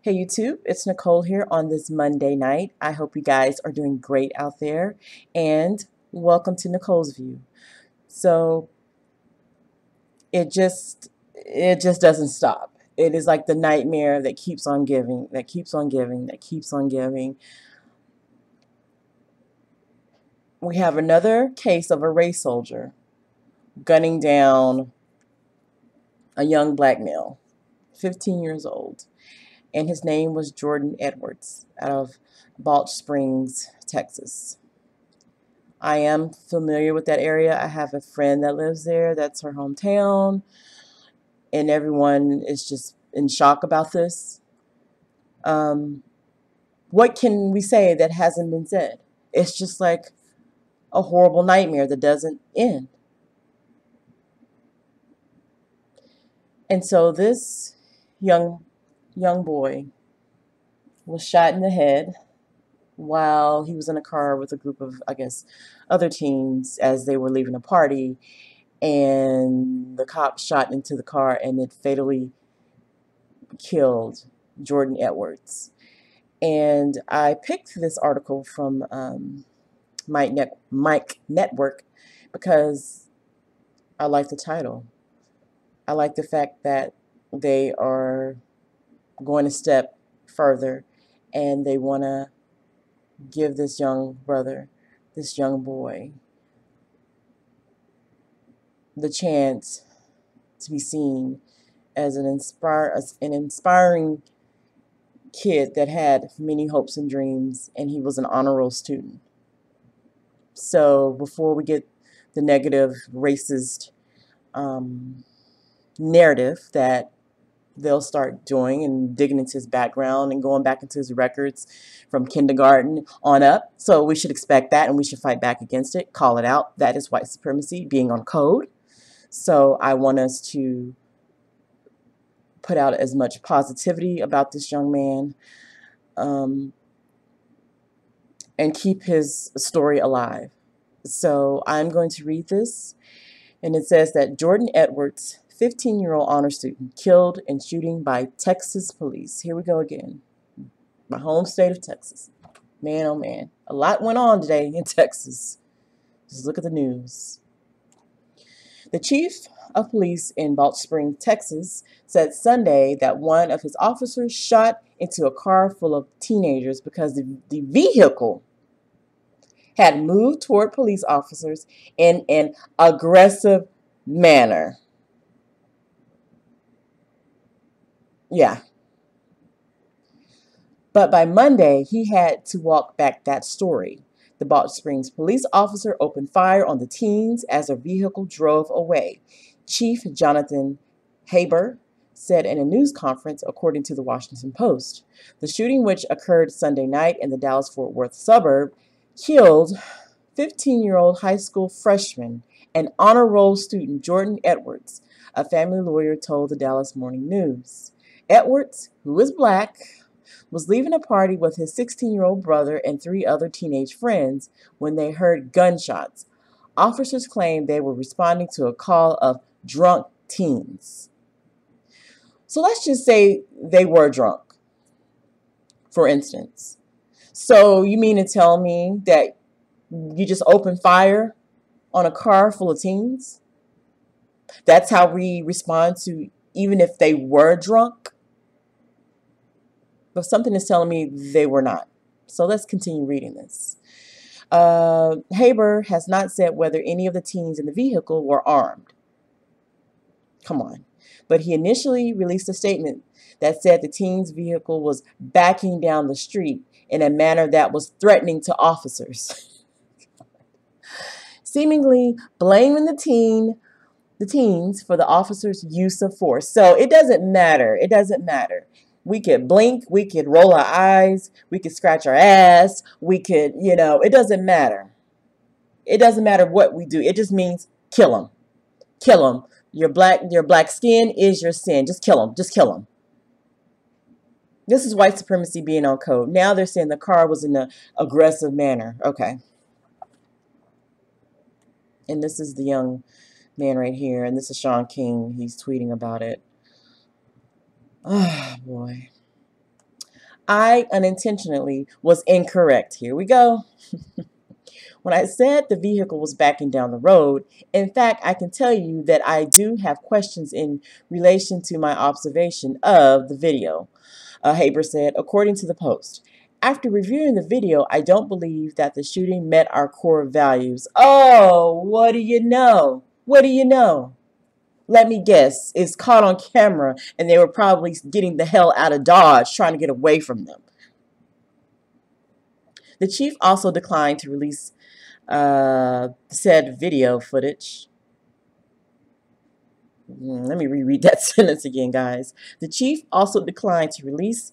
Hey YouTube, it's Nicole here on this Monday night. I hope you guys are doing great out there and welcome to Nicole's View. So it just doesn't stop. It is like the nightmare that keeps on giving, that keeps on giving, that keeps on giving. We have another case of a race soldier gunning down a young black male, 15 years old, and his name was Jordan Edwards out of Balch Springs, Texas. I am familiar with that area. I have a friend that lives there. That's her hometown. And everyone is just in shock about this. Um, what can we say that hasn't been said? It's just like a horrible nightmare that doesn't end. And so this young boy was shot in the head while he was in a car with a group of, I guess, other teens as they were leaving a party. And the cop shot into the car and it fatally killed Jordan Edwards. And I picked this article from Mike Network because I like the title. I like the fact that they are going a step further and they want to give this young brother, this young boy, the chance to be seen as an inspiring kid that had many hopes and dreams, and he was an honor roll student. So before we get the negative racist narrative that they'll start doing and digging into his background and going back into his records from kindergarten on up. So we should expect that and we should fight back against it, call it out. That is white supremacy being on code. So I want us to put out as much positivity about this young man and keep his story alive. So I'm going to read this, and it says that Jordan Edwards, 15-year-old honor student, killed in shooting by Texas police. Here we go again. My home state of Texas. Man, oh man. A lot went on today in Texas. Just look at the news. The chief of police in Balch Springs, Texas, said Sunday that one of his officers shot into a car full of teenagers because the vehicle had moved toward police officers in an aggressive manner. Yeah. But by Monday, he had to walk back that story. The Balch Springs police officer opened fire on the teens as their vehicle drove away. Chief Jonathan Haber said in a news conference, according to the Washington Post. The shooting, which occurred Sunday night in the Dallas-Fort Worth suburb, killed 15-year-old high school freshman and honor roll student Jordan Edwards, a family lawyer told the Dallas Morning News. Edwards, who is black, was leaving a party with his 16-year-old brother and 3 other teenage friends when they heard gunshots. Officers claimed they were responding to a call of drunk teens. So let's just say they were drunk, for instance. So you mean to tell me that you just opened fire on a car full of teens? That's how we respond to even if they were drunk? But something is telling me they were not. So let's continue reading this. Haber has not said whether any of the teens in the vehicle were armed. Come on. But he initially released a statement that said the teen's vehicle was backing down the street in a manner that was threatening to officers, seemingly blaming the teens for the officers' use of force. So it doesn't matter. It doesn't matter. We could blink, we could roll our eyes, we could scratch our ass, we could, it doesn't matter. It doesn't matter what we do. It just means kill them. Kill them. Your black skin is your sin. Just kill them. Just kill them. This is white supremacy being on code. Now they're saying the car was in an aggressive manner. Okay. And this is the young man right here. And this is Sean King. He's tweeting about it. Oh, boy. I unintentionally was incorrect. Here we go. When I said the vehicle was backing down the road, in fact, I can tell you that I do have questions in relation to my observation of the video, Haber said, according to the Post. After reviewing the video, I don't believe that the shooting met our core values. Oh, what do you know? What do you know? Let me guess. It's caught on camera, and they were probably getting the hell out of Dodge, trying to get away from them. The chief also declined to release said video footage. Let me reread that sentence again, guys. The chief also declined to release,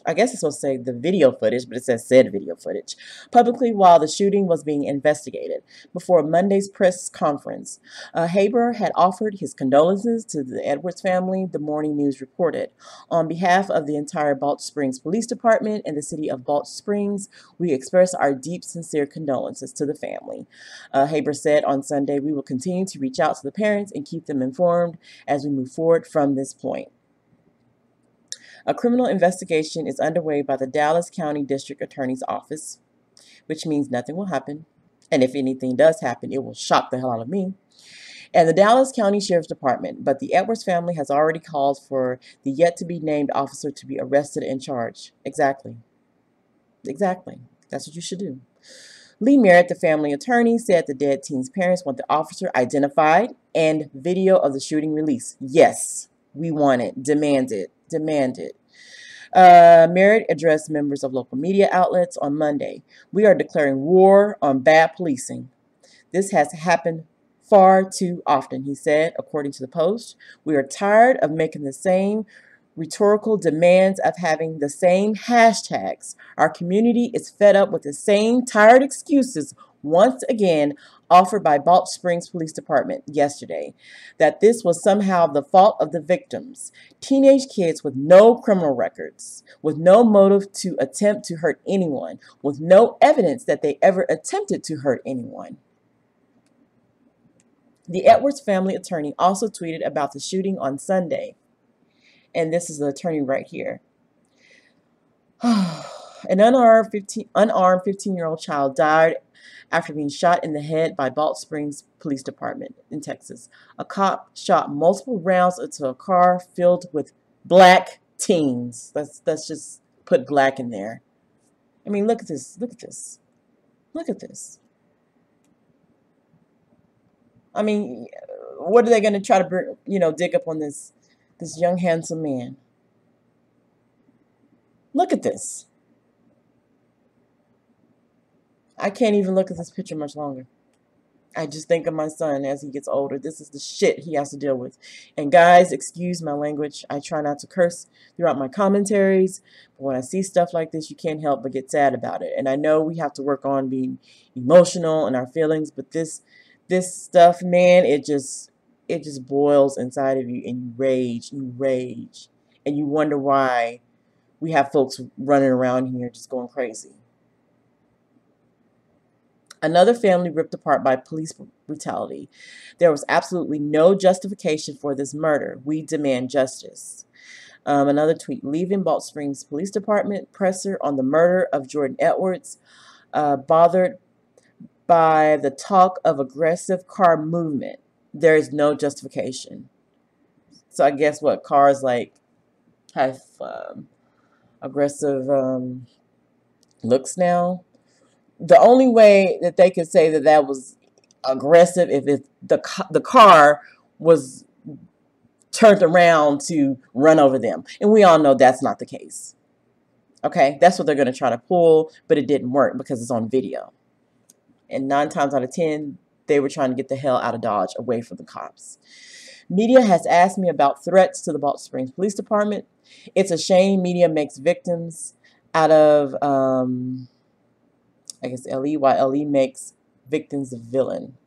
I guess it's supposed to say the video footage, but it says said video footage, publicly while the shooting was being investigated. Before Monday's press conference, Haber had offered his condolences to the Edwards family, the Morning News reported. On behalf of the entire Balch Springs Police Department and the city of Balch Springs, we express our deep, sincere condolences to the family. Haber said on Sunday, we will continue to reach out to the parents and keep them informed as we move forward from this point. A criminal investigation is underway by the Dallas County District Attorney's Office, which means nothing will happen. And if anything does happen, it will shock the hell out of me. And the Dallas County Sheriff's Department. But the Edwards family has already called for the yet-to-be-named officer to be arrested and charged. Exactly. Exactly. That's what you should do. Lee Merritt, the family attorney, said the dead teen's parents want the officer identified and video of the shooting released. Yes, we want it. Demand it. Demand it. Merritt addressed members of local media outlets on Monday. We are declaring war on bad policing. This has happened far too often, he said, according to the Post. We are tired of making the same rhetorical demands, of having the same hashtags. Our community is fed up with the same tired excuses once again offered by Balch Springs Police Department yesterday, that this was somehow the fault of the victims. Teenage kids with no criminal records, with no motive to attempt to hurt anyone, with no evidence that they ever attempted to hurt anyone. The Edwards family attorney also tweeted about the shooting on Sunday. And this is the attorney right here. An unarmed 15-year-old child died after being shot in the head by Balch Springs Police Department in Texas. A cop shot multiple rounds into a car filled with black teens. Let's just put black in there. I mean, look at this. Look at this. Look at this. I mean, what are they going to try to bring, dig up on this young, handsome man? Look at this. I can't even look at this picture much longer. I just think of my son as he gets older. This is the shit he has to deal with. And guys, excuse my language. I try not to curse throughout my commentaries. But when I see stuff like this, you can't help but get sad about it. And I know we have to work on being emotional in our feelings. But this stuff, man, it just boils inside of you. And you rage. And you wonder why we have folks running around here just going crazy. Another family ripped apart by police brutality. There was absolutely no justification for this murder. We demand justice. Another tweet, leaving Balch Springs Police Department presser on the murder of Jordan Edwards, bothered by the talk of aggressive car movement. There is no justification. So I guess what cars like have aggressive looks now. The only way that they could say that was aggressive if the car was turned around to run over them. And we all know that's not the case. Okay, that's what they're going to try to pull, but it didn't work because it's on video. And 9 times out of 10, they were trying to get the hell out of Dodge, away from the cops. Media has asked me about threats to the Balch Springs Police Department. It's a shame media makes victims out of... I guess LE, while LE makes victims a villain.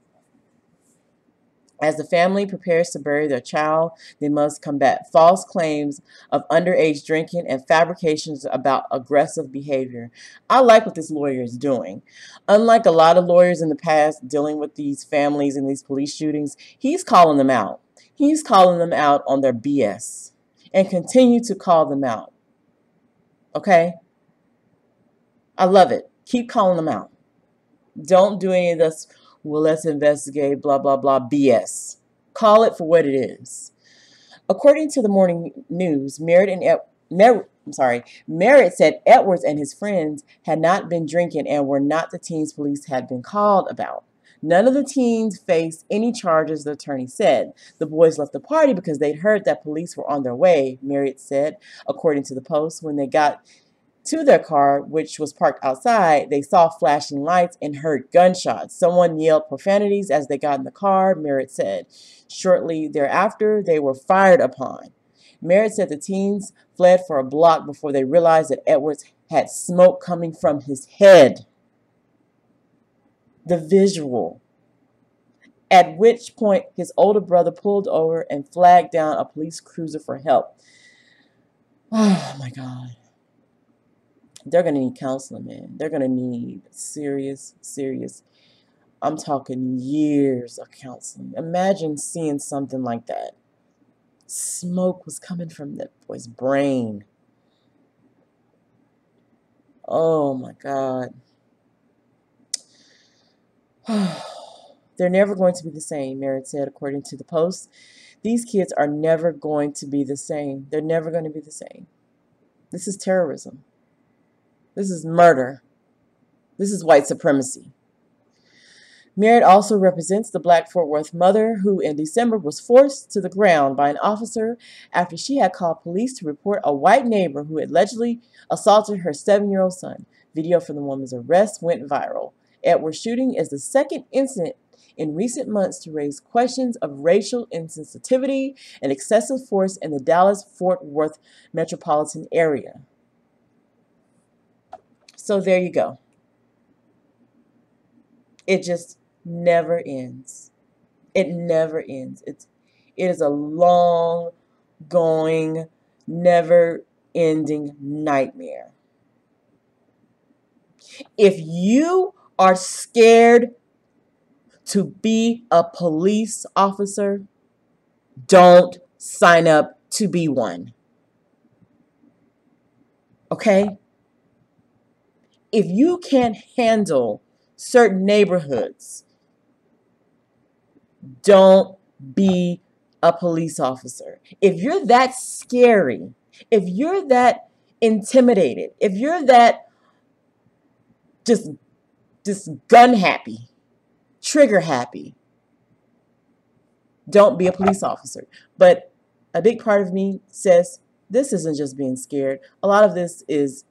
As the family prepares to bury their child, they must combat false claims of underage drinking and fabrications about aggressive behavior. I like what this lawyer is doing. Unlike a lot of lawyers in the past dealing with these families and these police shootings, he's calling them out. He's calling them out on their BS and continue to call them out. Okay? I love it. Keep calling them out. Don't do any of this, well, let's investigate, blah, blah, blah, BS. Call it for what it is. According to the morning news, Merritt said Edwards and his friends had not been drinking and were not the teens police had been called about. None of the teens faced any charges, the attorney said. The boys left the party because they'd heard that police were on their way, Merritt said, according to the Post. When they got to their car, which was parked outside, they saw flashing lights and heard gunshots. Someone yelled profanities as they got in the car, Merritt said. Shortly thereafter, they were fired upon. Merritt said the teens fled for a block before they realized that Edwards had smoke coming from his head. The visual. At which point, his older brother pulled over and flagged down a police cruiser for help. Oh my God. They're going to need counseling, man. They're going to need serious, I'm talking years of counseling. Imagine seeing something like that. Smoke was coming from that boy's brain. Oh my God. They're never going to be the same, Merritt said, according to the Post. These kids are never going to be the same. They're never going to be the same. This is terrorism. This is murder. This is white supremacy. Merritt also represents the Black Fort Worth mother who in December was forced to the ground by an officer after she had called police to report a white neighbor who had allegedly assaulted her 7-year-old son. Video from the woman's arrest went viral. Edward's shooting is the second incident in recent months to raise questions of racial insensitivity and excessive force in the Dallas-Fort Worth metropolitan area. So there you go. It just never ends. It never ends. It is a long going, never ending nightmare. If you are scared to be a police officer, don't sign up to be one. Okay? If you can't handle certain neighborhoods, don't be a police officer. If you're that scary, if you're that intimidated, if you're that just gun happy, trigger happy, don't be a police officer. But a big part of me says this isn't just being scared. A lot of this is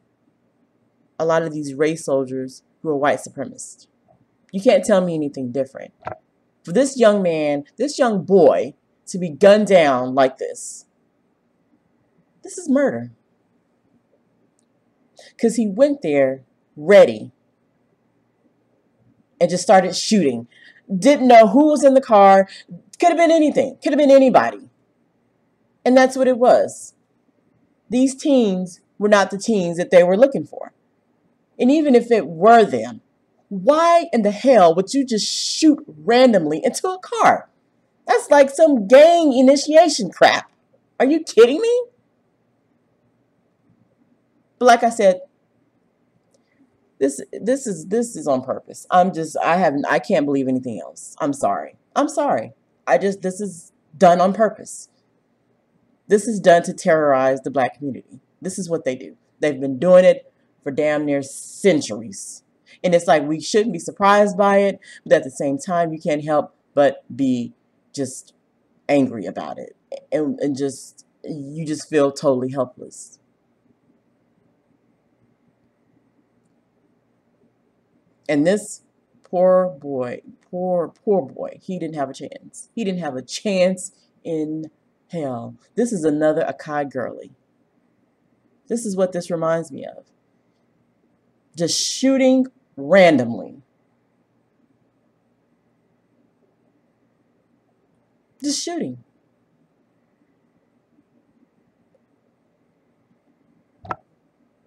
a lot of these race soldiers who are white supremacists. You can't tell me anything different. For this young man, this young boy, to be gunned down like this is murder. Because he went there ready and just started shooting. Didn't know who was in the car. Could have been anything. Could have been anybody. And that's what it was. These teens were not the teens that they were looking for. And even if it were them, why in the hell would you just shoot randomly into a car? That's like some gang initiation crap. Are you kidding me? But like I said, this is on purpose. I can't believe anything else. I'm sorry. This is done on purpose. This is done to terrorize the Black community. This is what they do. They've been doing it for damn near centuries. And it's like we shouldn't be surprised by it, but at the same time, you can't help but be just angry about it. And you just feel totally helpless. And this poor boy, poor boy, he didn't have a chance. He didn't have a chance in hell. This is another Akai girly. This is what this reminds me of. Just shooting randomly. Just shooting.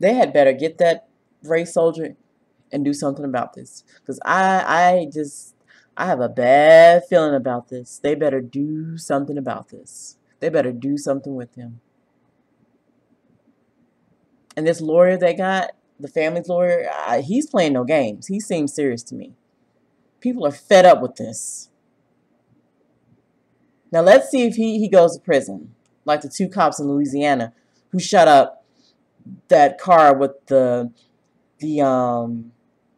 They had better get that race soldier and do something about this. Because I have a bad feeling about this. They better do something about this. They better do something with him. And this lawyer they got, the family's lawyer, he's playing no games. He seems serious to me. People are fed up with this. Now let's see if he goes to prison, like the two cops in Louisiana who shut up that car with the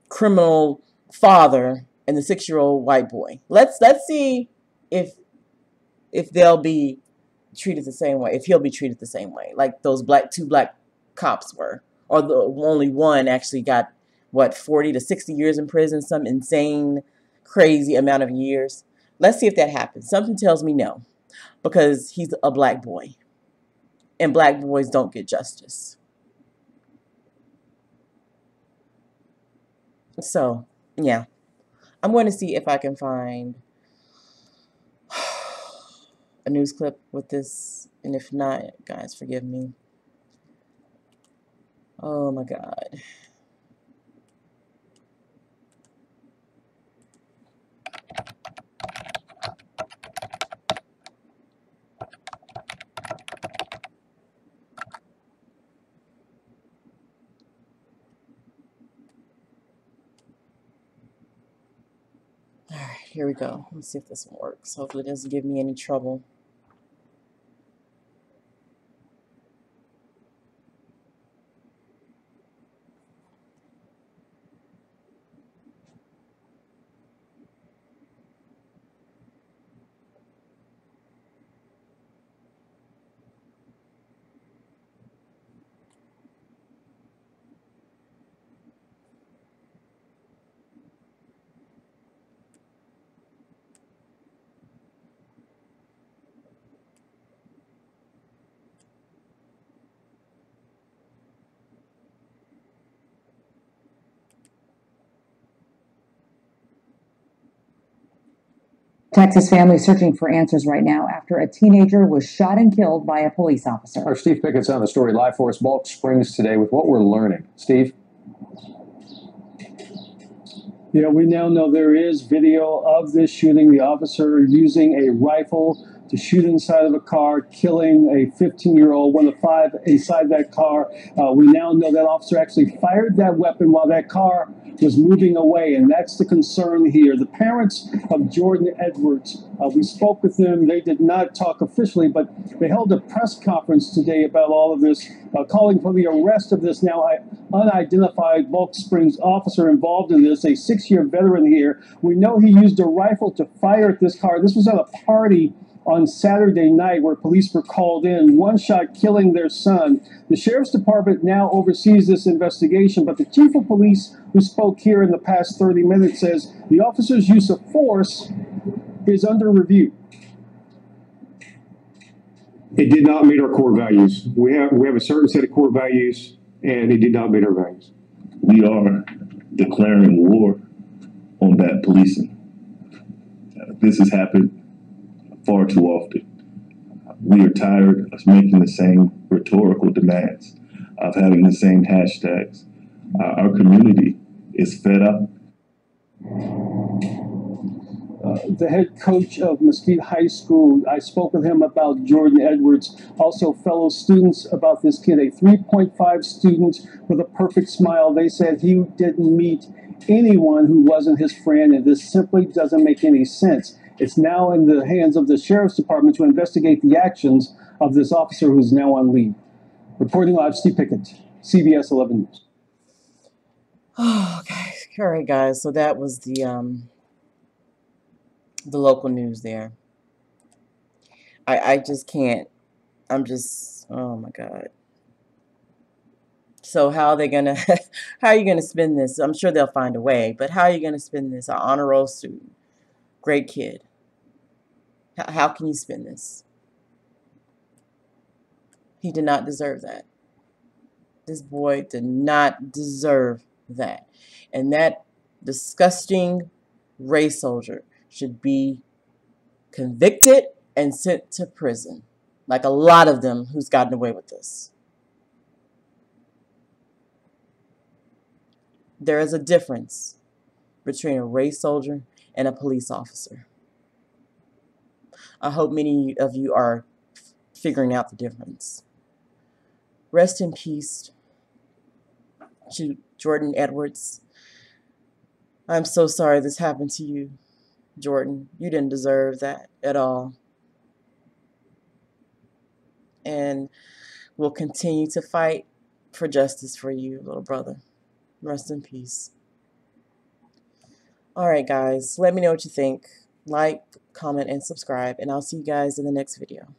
criminal father and the 6-year-old white boy. Let's see if they'll be treated the same way, if he'll be treated the same way, like those two black cops were, or the only one actually got what 40 to 60 years in prison, some insane, crazy amount of years. Let's see if that happens. Something tells me no, because he's a black boy, and black boys don't get justice. So, yeah, I'm going to see if I can find a news clip with this, and if not, guys, forgive me. Oh my God. All right, here we go. Let's see if this one works. Hopefully it doesn't give me any trouble. Texas families searching for answers right now after a teenager was shot and killed by a police officer. Our Steve Pickett's on the story live for us, Balch Springs today with what we're learning. Steve? Yeah, we now know there is video of this shooting. The officer using a rifle to shoot inside of a car, killing a 15-year-old, one of 5 inside that car. We now know that officer actually fired that weapon while that car was moving away, and that's the concern here. The parents of Jordan Edwards, we spoke with them. They did not talk officially, but they held a press conference today about all of this, calling for the arrest of this now unidentified Balch Springs officer involved in this, a 6-year veteran here. We know he used a rifle to fire at this car. This was at a party on Saturday night where police were called in, one shot killing their son. The sheriff's department now oversees this investigation, but the chief of police who spoke here in the past 30 minutes says the officer's use of force is under review. It did not meet our core values. We have a certain set of core values, and it did not meet our values. We are declaring war on bad policing. This has happened far too often. We are tired of making the same rhetorical demands, of having the same hashtags. Our community is fed up. The head coach of Mesquite High School, I spoke with him about Jordan Edwards, also fellow students about this kid, a 3.5 student with a perfect smile. They said he didn't meet anyone who wasn't his friend, and this simply doesn't make any sense. It's now in the hands of the sheriff's department to investigate the actions of this officer who's now on leave. Reporting live, Steve Pickett, CBS 11 News. Oh, okay. All right, guys. So that was the local news there. I just can't. I'm just, oh my God. So how are they gonna how are you gonna spin this? I'm sure they'll find a way, but how are you gonna spin this? An honor roll student, great kid. How can you spin this? He did not deserve that. This boy did not deserve that. And that disgusting race soldier should be convicted and sent to prison, like a lot of them who's gotten away with this. There is a difference between a race soldier and a police officer. I hope many of you are figuring out the difference. Rest in peace Jordan Edwards. I'm so sorry this happened to you, Jordan. You didn't deserve that at all. And we'll continue to fight for justice for you, little brother. Rest in peace. All right, guys, let me know what you think. Like, comment, and subscribe, and I'll see you guys in the next video.